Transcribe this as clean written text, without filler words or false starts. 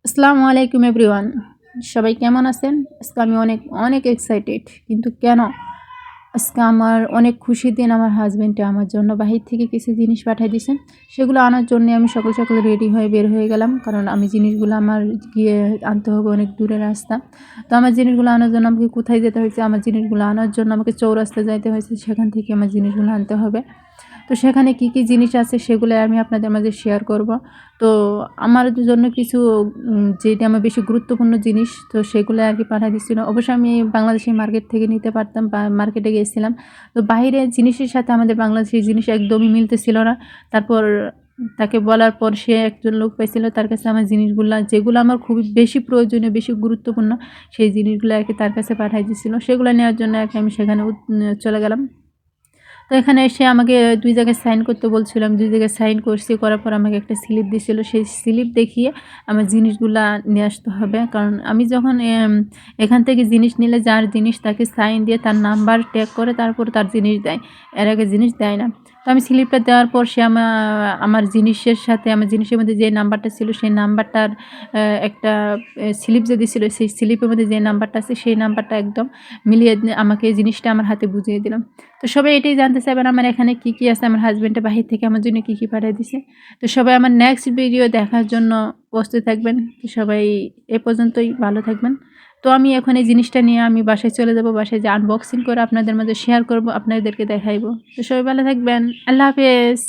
আসসালামু আলাইকুম এভরিওয়ান, সবাই কেমন আছেন? আজকে আমি অনেক অনেক এক্সাইটেড। কিন্তু কেন? আজকে আমার অনেক খুশির দিন। আমার হাজব্যান্ডে আমার জন্য বাহির থেকে কিছু জিনিস পাঠিয়ে দিয়েছেন। সেগুলো আনার জন্য আমি সকাল সকাল রেডি হয়ে বের হয়ে গেলাম, কারণ আমি জিনিসগুলো আমার গিয়ে আনতে হবে, অনেক দূরের রাস্তা। তো আমার জিনিসগুলো আনার জন্য আমাকে কোথায় যেতে হয়েছে? আমার জিনিসগুলো আনার জন্য আমাকে চৌরাস্তায় যাইতে হয়েছে, সেখান থেকে আমার জিনিসগুলো আনতে হবে। তো সেখানে কি কি জিনিস আছে সেগুলো আমি আপনাদের মাঝে শেয়ার করব। তো আমার জন্য কিছু যেটা আমার বেশি গুরুত্বপূর্ণ জিনিস, তো সেগুলো আর কি পাঠিয়ে দিচ্ছিল। অবশ্যই আমি বাংলাদেশি মার্কেট থেকে নিতে পারতাম, বা মার্কেটে গিয়েছিলাম। তো বাইরের জিনিসের সাথে আমাদের বাংলাদেশের জিনিস একদমই মিলতেছিল না। তারপর তাকে বলার পর সে একজন লোক পাইছিল, তার কাছে আমার জিনিসগুলো যেগুলো আমার খুবই বেশি প্রয়োজনীয়, বেশি গুরুত্বপূর্ণ, সেই জিনিসগুলো আর কি তার কাছে পাঠিয়ে দিচ্ছিল। সেগুলো নেওয়ার জন্য আর কি আমি সেখানে চলে গেলাম। তো এখানে এসে আমাকে 2 জায়গায় সাইন করতে বলছিল। আমি 2 জায়গায় সাইন করছি, করার পর আমাকে একটা স্লিপ দিছিল। সেই স্লিপ দেখিয়ে আমার জিনিসগুলা নিয়ে আসতে হবে। কারণ আমি যখন এখান থেকে জিনিস নিলে যার জিনিস তাকে সাইন দিয়ে তার নাম্বার ট্যাগ করে তারপর তার জিনিস দেয়, এর আগে জিনিস দেয় না। তো আমি স্লিপটা দেওয়ার পর সে আমার জিনিসের সাথে, আমার জিনিসের মধ্যে যে নাম্বারটা ছিল সেই নাম্বারটার একটা স্লিপ যে দিছিল, সেই স্লিপের মধ্যে যে নাম্বারটা আছে সেই নাম্বারটা একদম মিলিয়ে আমাকে এই জিনিসটা আমার হাতে বুঝিয়ে দিলাম। তো সবাই এটাই জানতে চাইবেন আমার এখানে কি কি আছে, আমার হাজব্যান্ডের বাহির থেকে আমার জন্য কি কি পাঠিয়ে দিছে। তো সবাই আমার নেক্সট ভিডিও দেখার জন্য প্রস্তুত থাকবেন। তো সবাই এ পর্যন্তই, ভালো থাকবেন। তো আমি এখন এই জিনিসটা নিয়ে আমি বাসায় চলে যাব, বাসায় যে আনবক্সিং করে আপনাদের মাঝে শেয়ার করব, আপনাদেরকে দেখাইবো। তো সবাই ভালো থাকবেন। আল্লাহ হাফেজ।